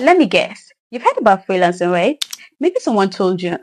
Let me guess. You've heard about freelancing, right? Maybe someone told you.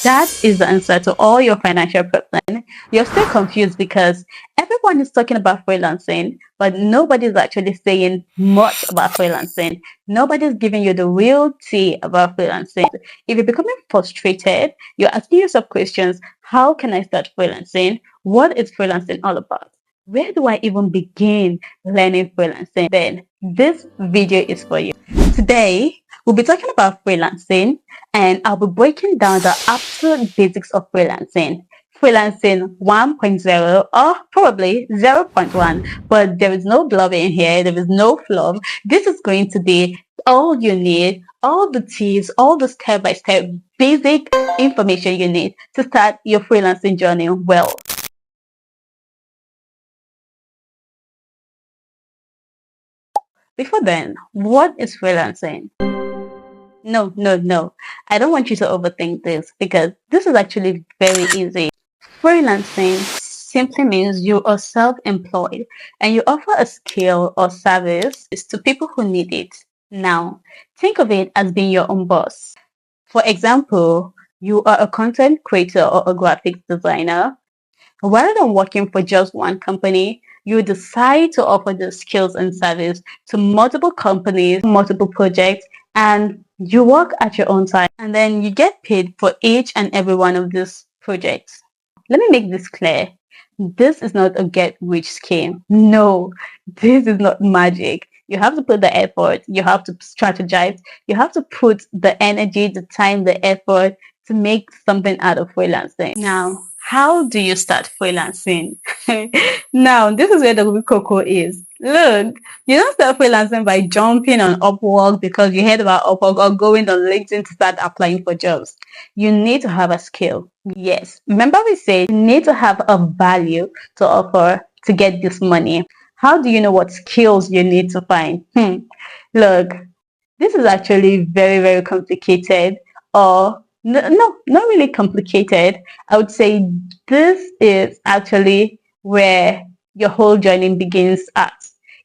That is the answer to all your financial problems. You're still confused because everyone is talking about freelancing, but nobody's actually saying much about freelancing. Nobody's giving you the real tea about freelancing. If you're becoming frustrated, you're asking yourself questions. How can I start freelancing? What is freelancing all about? Where do I even begin learning freelancing? Then this video is for you. Today, we'll be talking about freelancing and I'll be breaking down the absolute basics of freelancing. Freelancing 1.0 or probably 0.1, but there is no blubbing here, there is no fluff. This is going to be all you need, all the tips, all the step-by-step basic information you need to start your freelancing journey well. Before then, what is freelancing? No. I don't want you to overthink this because this is actually very easy. Freelancing simply means you are self-employed and you offer a skill or service to people who need it. Now, think of it as being your own boss. For example, you are a content creator or a graphic designer. Rather than working for just one company, you decide to offer the skills and service to multiple companies, multiple projects, and you work at your own time. And then you get paid for each and every one of these projects. Let me make this clear. This is not a get-rich scheme. No, this is not magic. You have to put the effort. You have to strategize. You have to put the energy, the time, the effort to make something out of freelancing. Now, how do you start freelancing? Now, this is where the real cocoa is. Look, you don't start freelancing by jumping on Upwork because you heard about Upwork or going on LinkedIn to start applying for jobs. You need to have a skill. Yes. Remember we said you need to have a value to offer to get this money. How do you know what skills you need to find? Look, this is actually very, very complicated or no, not really complicated. I would say this is actually where your whole journey begins at.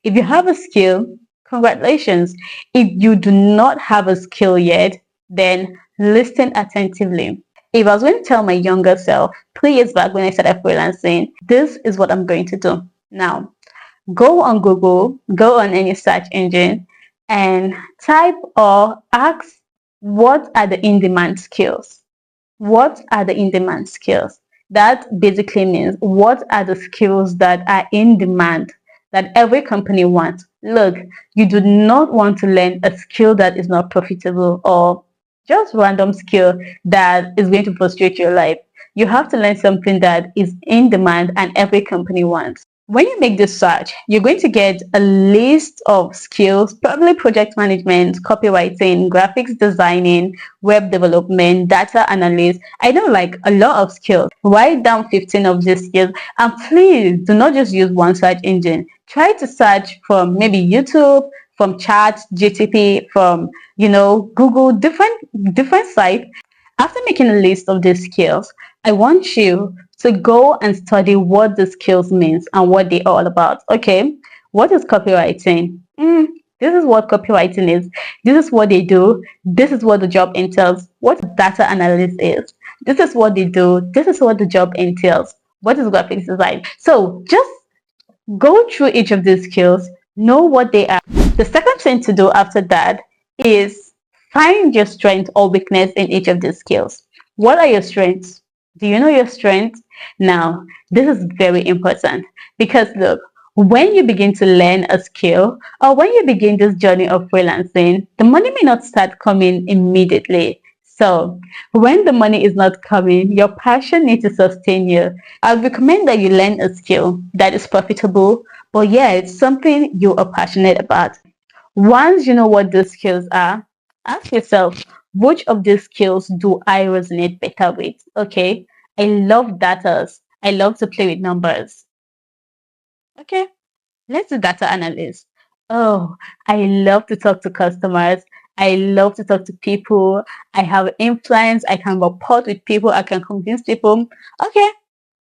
If you have a skill, congratulations. If you do not have a skill yet, then listen attentively. If I was going to tell my younger self 3 years back when I started freelancing, this is what I'm going to do. Now, go on Google, go on any search engine and type or ask what are the in-demand skills? What are the in-demand skills? That basically means what are the skills that are in demand that every company wants. Look, you do not want to learn a skill that is not profitable or just random skill that is going to frustrate your life. You have to learn something that is in demand and every company wants. When you make this search, you're going to get a list of skills, probably project management, copywriting, graphics designing, web development, data analyst. I know like a lot of skills. Write down 15 of these skills and please do not just use one search engine. Try to search from maybe YouTube, from Chat, GTP, from, Google, different sites. After making a list of these skills, I want you to go and study what the skills means and what they're all about. Okay, what is copywriting? This is what copywriting is. This is what they do. This is what the job entails. What data analyst is. This is what they do. This is what the job entails. What is graphics design? So just go through each of these skills, know what they are. The second thing to do after that is find your strength or weakness in each of these skills. What are your strengths? Do you know your strengths? Now, this is very important because look, when you begin to learn a skill or when you begin this journey of freelancing, the money may not start coming immediately. So when the money is not coming, your passion needs to sustain you. I would recommend that you learn a skill that is profitable, but yeah, it's something you are passionate about. Once you know what those skills are, ask yourself, which of these skills do I resonate better with? Okay, I love data. I love to play with numbers. Okay, let's do data analyst. Oh, I love to talk to customers. I love to talk to people. I have influence. I can report with people. I can convince people. Okay,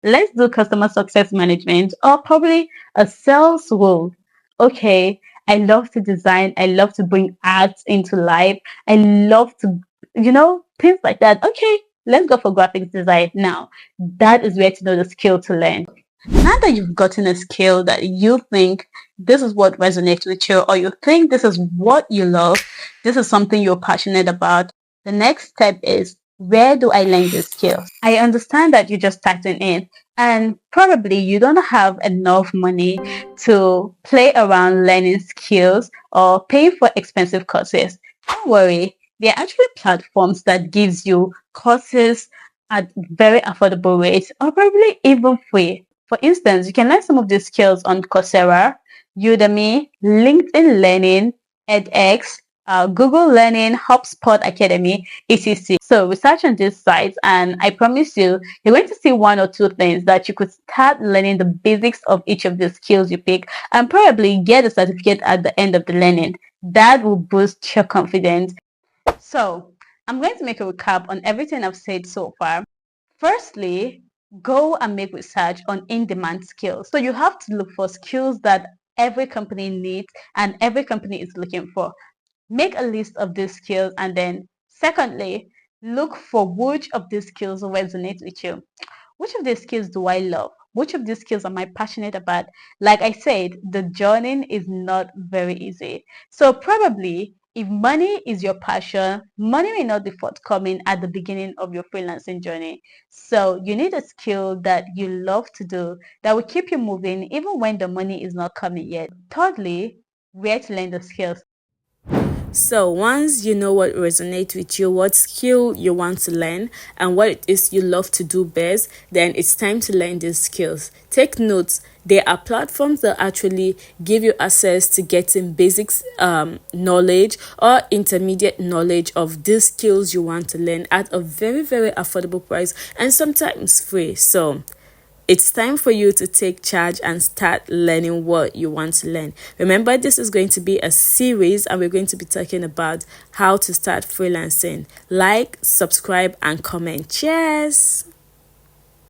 let's do customer success management or probably a sales role. Okay, I love to design. I love to bring art into life. I love to, things like that. Okay, let's go for graphics design now. That is where to know the skill to learn. Now that you've gotten a skill that you think this is what resonates with you, or you think this is what you love, this is something you're passionate about, the next step is, where do I learn this skill? I understand that you're just starting in and probably you don't have enough money to play around learning skills or pay for expensive courses. Don't worry, there are actually platforms that gives you courses at very affordable rates or probably even free. For instance, you can learn some of these skills on Coursera, Udemy, LinkedIn Learning, edX, Google Learning, HubSpot Academy, etc. So research on these sites, and I promise you're going to see one or two things that you could start learning the basics of each of the skills you pick, and probably get a certificate at the end of the learning. That will boost your confidence. So I'm going to make a recap on everything I've said so far. Firstly, go and make research on in-demand skills. So you have to look for skills that every company needs and every company is looking for. Make a list of these skills, and then secondly, look for which of these skills resonate with you. Which of these skills do I love? Which of these skills am I passionate about? Like I said, the journey is not very easy. So probably if money is your passion, money may not be forthcoming at the beginning of your freelancing journey. So you need a skill that you love to do that will keep you moving even when the money is not coming yet. Thirdly, where to learn the skills. So once you know what resonates with you, what skill you want to learn, and what it is you love to do best, then it's time to learn these skills. Take notes. There are platforms that actually give you access to getting basics knowledge or intermediate knowledge of these skills you want to learn at a very, very affordable price and sometimes free. So it's time for you to take charge and start learning what you want to learn. Remember, this is going to be a series and we're going to be talking about how to start freelancing. Like, subscribe, and comment. Cheers!